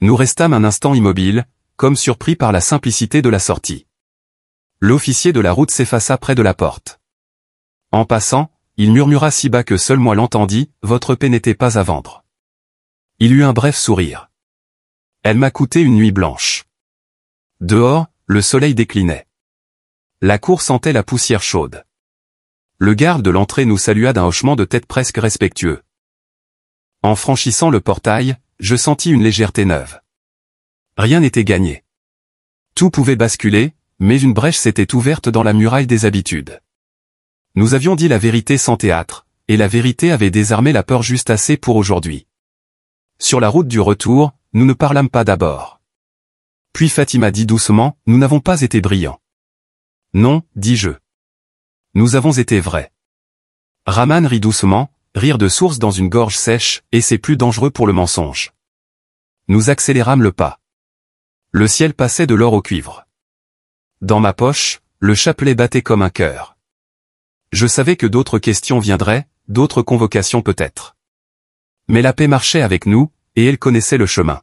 Nous restâmes un instant immobiles, comme surpris par la simplicité de la sortie. L'officier de la route s'effaça près de la porte. En passant, il murmura si bas que seul moi l'entendis, votre paix n'était pas à vendre. Il eut un bref sourire. Elle m'a coûté une nuit blanche. Dehors, le soleil déclinait. La cour sentait la poussière chaude. Le garde de l'entrée nous salua d'un hochement de tête presque respectueux. En franchissant le portail, je sentis une légèreté neuve. Rien n'était gagné. Tout pouvait basculer, mais une brèche s'était ouverte dans la muraille des habitudes. Nous avions dit la vérité sans théâtre, et la vérité avait désarmé la peur juste assez pour aujourd'hui. Sur la route du retour, nous ne parlâmes pas d'abord. Puis Fatima dit doucement, « Nous n'avons pas été brillants. » « Non, dis-je. Nous avons été vrais. » Rahman rit doucement, rire de source dans une gorge sèche, et c'est plus dangereux pour le mensonge. Nous accélérâmes le pas. Le ciel passait de l'or au cuivre. Dans ma poche, le chapelet battait comme un cœur. Je savais que d'autres questions viendraient, d'autres convocations peut-être. Mais la paix marchait avec nous, et elle connaissait le chemin.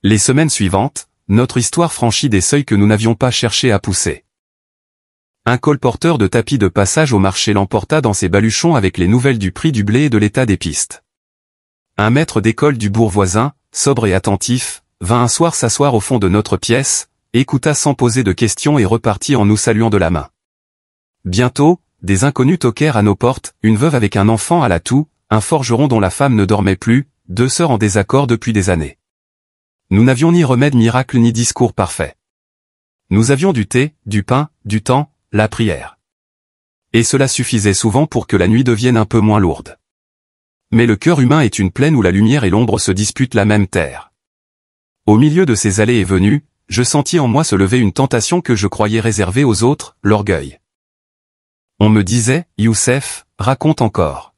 Les semaines suivantes, notre histoire franchit des seuils que nous n'avions pas cherché à pousser. Un colporteur de tapis de passage au marché l'emporta dans ses baluchons avec les nouvelles du prix du blé et de l'état des pistes. Un maître d'école du bourg voisin, sobre et attentif, vint un soir s'asseoir au fond de notre pièce, écouta sans poser de questions et repartit en nous saluant de la main. Bientôt, des inconnus toquèrent à nos portes, une veuve avec un enfant à la toux, un forgeron dont la femme ne dormait plus, 2 sœurs en désaccord depuis des années. Nous n'avions ni remède miracle ni discours parfait. Nous avions du thé, du pain, du temps, la prière. Et cela suffisait souvent pour que la nuit devienne un peu moins lourde. Mais le cœur humain est une plaine où la lumière et l'ombre se disputent la même terre. Au milieu de ces allées et venues, je sentis en moi se lever une tentation que je croyais réservée aux autres, l'orgueil. On me disait, Youssef, raconte encore.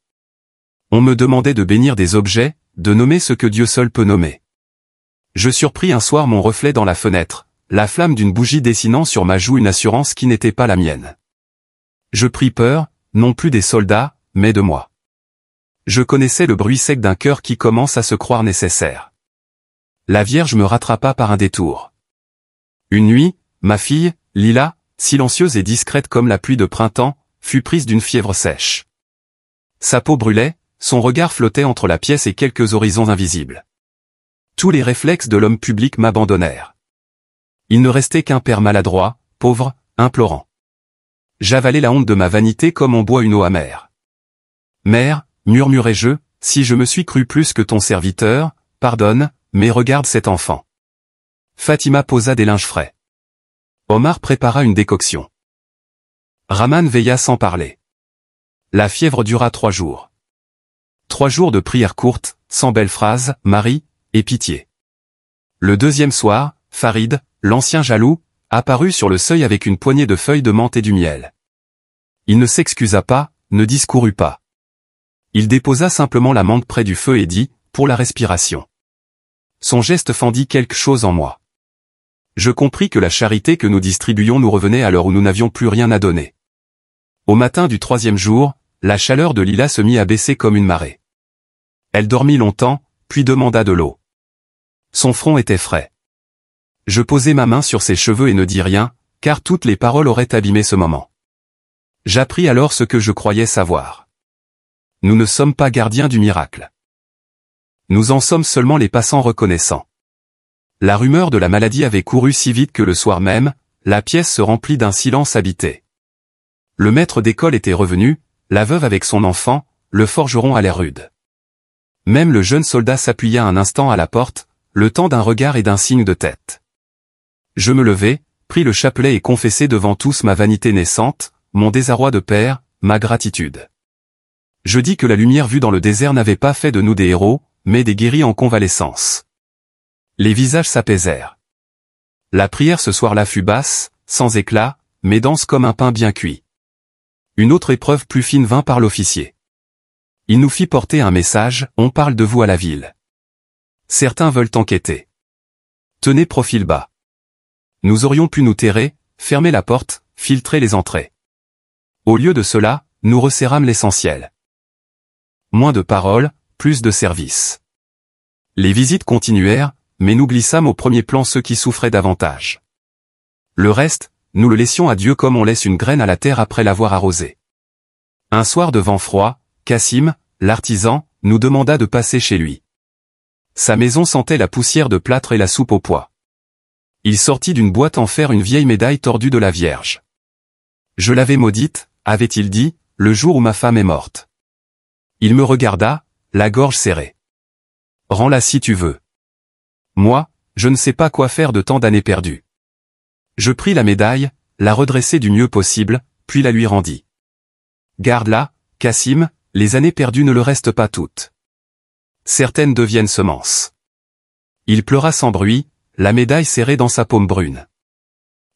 On me demandait de bénir des objets, de nommer ce que Dieu seul peut nommer. Je surpris un soir mon reflet dans la fenêtre, la flamme d'une bougie dessinant sur ma joue une assurance qui n'était pas la mienne. Je pris peur, non plus des soldats, mais de moi. Je connaissais le bruit sec d'un cœur qui commence à se croire nécessaire. La Vierge me rattrapa par un détour. Une nuit, ma fille, Lila, silencieuse et discrète comme la pluie de printemps, fut prise d'une fièvre sèche. Sa peau brûlait, son regard flottait entre la pièce et quelques horizons invisibles. Tous les réflexes de l'homme public m'abandonnèrent. Il ne restait qu'un père maladroit, pauvre, implorant. J'avalais la honte de ma vanité comme on boit une eau amère. « Mère, murmurai-je, si je me suis cru plus que ton serviteur, pardonne, mais regarde cet enfant. » Fatima posa des linges frais. Omar prépara une décoction. Rahman veilla sans parler. La fièvre dura 3 jours. 3 jours de prières courtes, sans belles phrases, Marie, et pitié. Le deuxième soir, Farid, l'ancien jaloux, apparut sur le seuil avec une poignée de feuilles de menthe et du miel. Il ne s'excusa pas, ne discourut pas. Il déposa simplement la menthe près du feu et dit, pour la respiration. Son geste fendit quelque chose en moi. Je compris que la charité que nous distribuions nous revenait à l'heure où nous n'avions plus rien à donner. Au matin du 3e jour, la chaleur de Lila se mit à baisser comme une marée. Elle dormit longtemps, puis demanda de l'eau. Son front était frais. Je posai ma main sur ses cheveux et ne dis rien, car toutes les paroles auraient abîmé ce moment. J'appris alors ce que je croyais savoir. Nous ne sommes pas gardiens du miracle. Nous en sommes seulement les passants reconnaissants. La rumeur de la maladie avait couru si vite que le soir même, la pièce se remplit d'un silence habité. Le maître d'école était revenu, la veuve avec son enfant, le forgeron à l'air rude. Même le jeune soldat s'appuya un instant à la porte, le temps d'un regard et d'un signe de tête. Je me levai, pris le chapelet et confessai devant tous ma vanité naissante, mon désarroi de père, ma gratitude. Je dis que la lumière vue dans le désert n'avait pas fait de nous des héros, mais des guéris en convalescence. Les visages s'apaisèrent. La prière ce soir-là fut basse, sans éclat, mais dense comme un pain bien cuit. Une autre épreuve plus fine vint par l'officier. Il nous fit porter un message, on parle de vous à la ville. Certains veulent enquêter. Tenez profil bas. Nous aurions pu nous terrer, fermer la porte, filtrer les entrées. Au lieu de cela, nous resserrâmes l'essentiel. Moins de paroles, plus de services. Les visites continuèrent, mais nous glissâmes au premier plan ceux qui souffraient davantage. Le reste, nous le laissions à Dieu comme on laisse une graine à la terre après l'avoir arrosée. Un soir de vent froid, Cassim, l'artisan, nous demanda de passer chez lui. Sa maison sentait la poussière de plâtre et la soupe au pois. Il sortit d'une boîte en fer une vieille médaille tordue de la Vierge. Je l'avais maudite, avait-il dit, le jour où ma femme est morte. Il me regarda, la gorge serrée. Rends-la si tu veux. Moi, je ne sais pas quoi faire de tant d'années perdues. Je pris la médaille, la redressai du mieux possible, puis la lui rendis. Garde-la, Cassim, les années perdues ne le restent pas toutes. Certaines deviennent semences. Il pleura sans bruit, la médaille serrée dans sa paume brune.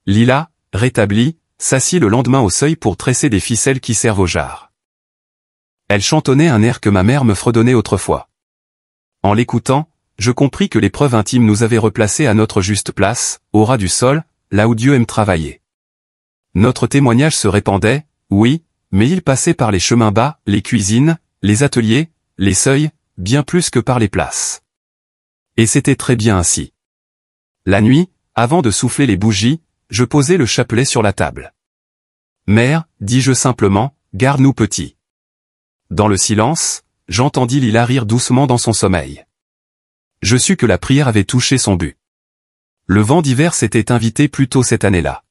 Lila, rétablie, s'assit le lendemain au seuil pour tresser des ficelles qui servent au jarre. Elle chantonnait un air que ma mère me fredonnait autrefois. En l'écoutant, je compris que l'épreuve intime nous avait replacés à notre juste place, au ras du sol, là où Dieu aime travailler. Notre témoignage se répandait, oui, mais il passait par les chemins bas, les cuisines, les ateliers, les seuils, bien plus que par les places. Et c'était très bien ainsi. La nuit, avant de souffler les bougies, je posai le chapelet sur la table. Mère, dis-je simplement, garde-nous petits. Dans le silence, j'entendis Lila rire doucement dans son sommeil. Je sus que la prière avait touché son but. Le vent d'hiver s'était invité plus tôt cette année-là.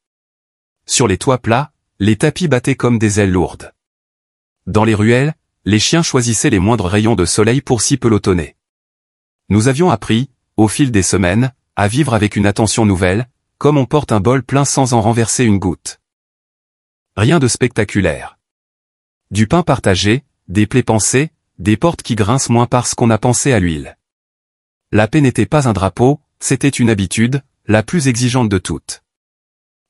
Sur les toits plats, les tapis battaient comme des ailes lourdes. Dans les ruelles, les chiens choisissaient les moindres rayons de soleil pour s'y pelotonner. Nous avions appris, au fil des semaines, à vivre avec une attention nouvelle, comme on porte un bol plein sans en renverser une goutte. Rien de spectaculaire. Du pain partagé, des plaies pansées, des portes qui grincent moins parce qu'on a pensé à l'huile. La paix n'était pas un drapeau, c'était une habitude, la plus exigeante de toutes.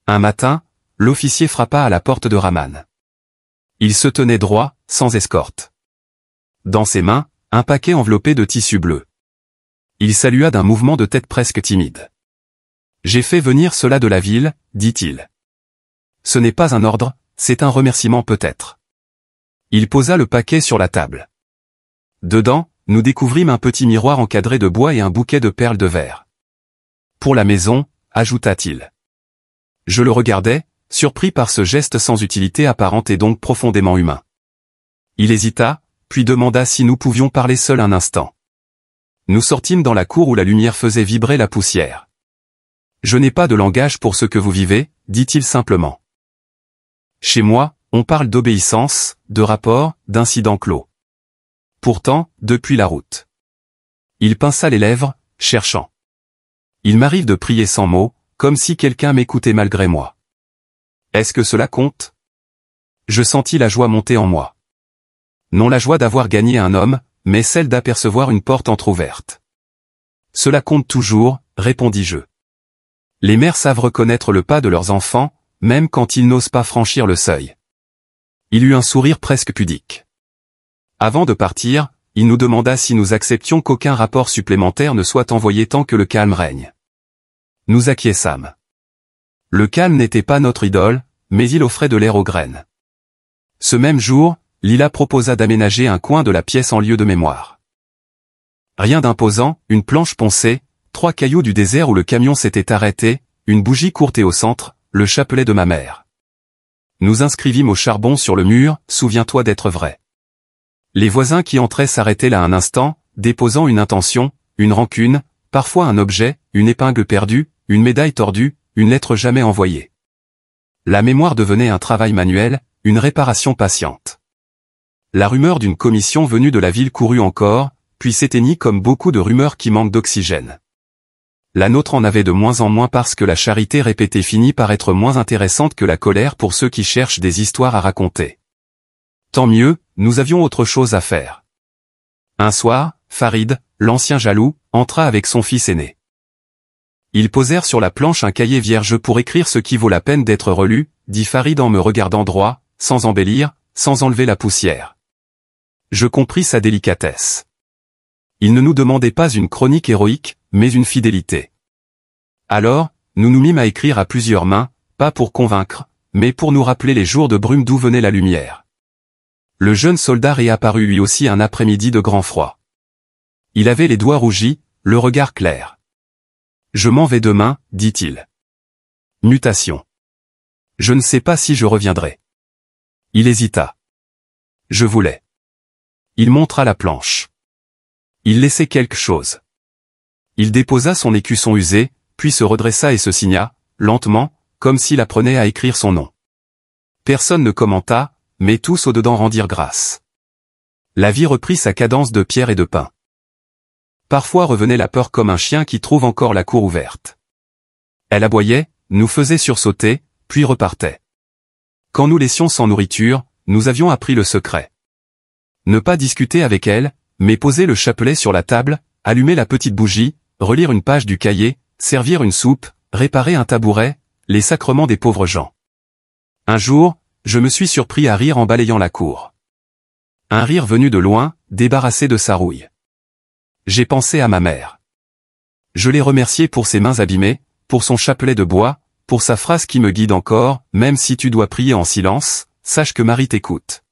Un matin, l'officier frappa à la porte de Rahman. Il se tenait droit, sans escorte. Dans ses mains, un paquet enveloppé de tissu bleu. Il salua d'un mouvement de tête presque timide. « J'ai fait venir cela de la ville, dit-il. Ce n'est pas un ordre, c'est un remerciement peut-être. » Il posa le paquet sur la table. Dedans, nous découvrîmes un petit miroir encadré de bois et un bouquet de perles de verre. « Pour la maison, ajouta-t-il. » Je le regardais, surpris par ce geste sans utilité apparente et donc profondément humain. Il hésita, puis demanda si nous pouvions parler seuls un instant. Nous sortîmes dans la cour où la lumière faisait vibrer la poussière. « Je n'ai pas de langage pour ce que vous vivez, dit-il simplement. Chez moi, on parle d'obéissance, de rapport, d'incidents clos. Pourtant, depuis la route. » Il pinça les lèvres, cherchant. « Il m'arrive de prier sans mots, comme si quelqu'un m'écoutait malgré moi. Est-ce que cela compte ? » Je sentis la joie monter en moi. Non la joie d'avoir gagné un homme, mais celle d'apercevoir une porte entr'ouverte. « Cela compte toujours, répondis-je. Les mères savent reconnaître le pas de leurs enfants, même quand ils n'osent pas franchir le seuil. » Il eut un sourire presque pudique. Avant de partir, il nous demanda si nous acceptions qu'aucun rapport supplémentaire ne soit envoyé tant que le calme règne. Nous acquiesçâmes. Le calme n'était pas notre idole, mais il offrait de l'air aux graines. Ce même jour, Lila proposa d'aménager un coin de la pièce en lieu de mémoire. Rien d'imposant, une planche poncée, 3 cailloux du désert où le camion s'était arrêté, une bougie courte et au centre, le chapelet de ma mère. Nous inscrivîmes au charbon sur le mur, « Souviens-toi d'être vrai ». Les voisins qui entraient s'arrêtaient là un instant, déposant une intention, une rancune, parfois un objet, une épingle perdue, une médaille tordue, une lettre jamais envoyée. La mémoire devenait un travail manuel, une réparation patiente. La rumeur d'une commission venue de la ville courut encore, puis s'éteignit comme beaucoup de rumeurs qui manquent d'oxygène. La nôtre en avait de moins en moins parce que la charité répétée finit par être moins intéressante que la colère pour ceux qui cherchent des histoires à raconter. Tant mieux, nous avions autre chose à faire. Un soir, Farid, l'ancien jaloux, entra avec son fils aîné. Ils posèrent sur la planche un cahier vierge pour écrire ce qui vaut la peine d'être relu, dit Farid en me regardant droit, sans embellir, sans enlever la poussière. Je compris sa délicatesse. Il ne nous demandait pas une chronique héroïque, mais une fidélité. Alors, nous nous mîmes à écrire à plusieurs mains, pas pour convaincre, mais pour nous rappeler les jours de brume d'où venait la lumière. Le jeune soldat réapparut lui aussi un après-midi de grand froid. Il avait les doigts rougis, le regard clair. « Je m'en vais demain, dit-il. Mutation. Je ne sais pas si je reviendrai. » Il hésita. Je voulais. Il montra la planche. Il laissait quelque chose. Il déposa son écusson usé, puis se redressa et se signa, lentement, comme s'il apprenait à écrire son nom. Personne ne commenta, mais tous au-dedans rendirent grâce. La vie reprit sa cadence de pierre et de pain. parfois revenait la peur comme un chien qui trouve encore la cour ouverte. Elle aboyait, nous faisait sursauter, puis repartait. Quand nous laissions sans nourriture, nous avions appris le secret. Ne pas discuter avec elle, mais poser le chapelet sur la table, allumer la petite bougie, relire une page du cahier, servir une soupe, réparer un tabouret, les sacrements des pauvres gens. Un jour, je me suis surpris à rire en balayant la cour. Un rire venu de loin, débarrassé de sa rouille. J'ai pensé à ma mère. Je l'ai remerciée pour ses mains abîmées, pour son chapelet de bois, pour sa phrase qui me guide encore, même si tu dois prier en silence, sache que Marie t'écoute.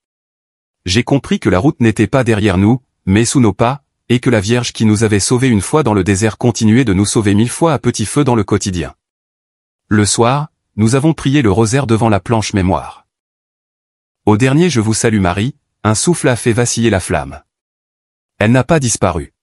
J'ai compris que la route n'était pas derrière nous, mais sous nos pas, et que la Vierge qui nous avait sauvés une fois dans le désert continuait de nous sauver 1000 fois à petit feu dans le quotidien. Le soir, nous avons prié le rosaire devant la planche mémoire. Au dernier Je vous salue Marie, un souffle a fait vaciller la flamme. Elle n'a pas disparu.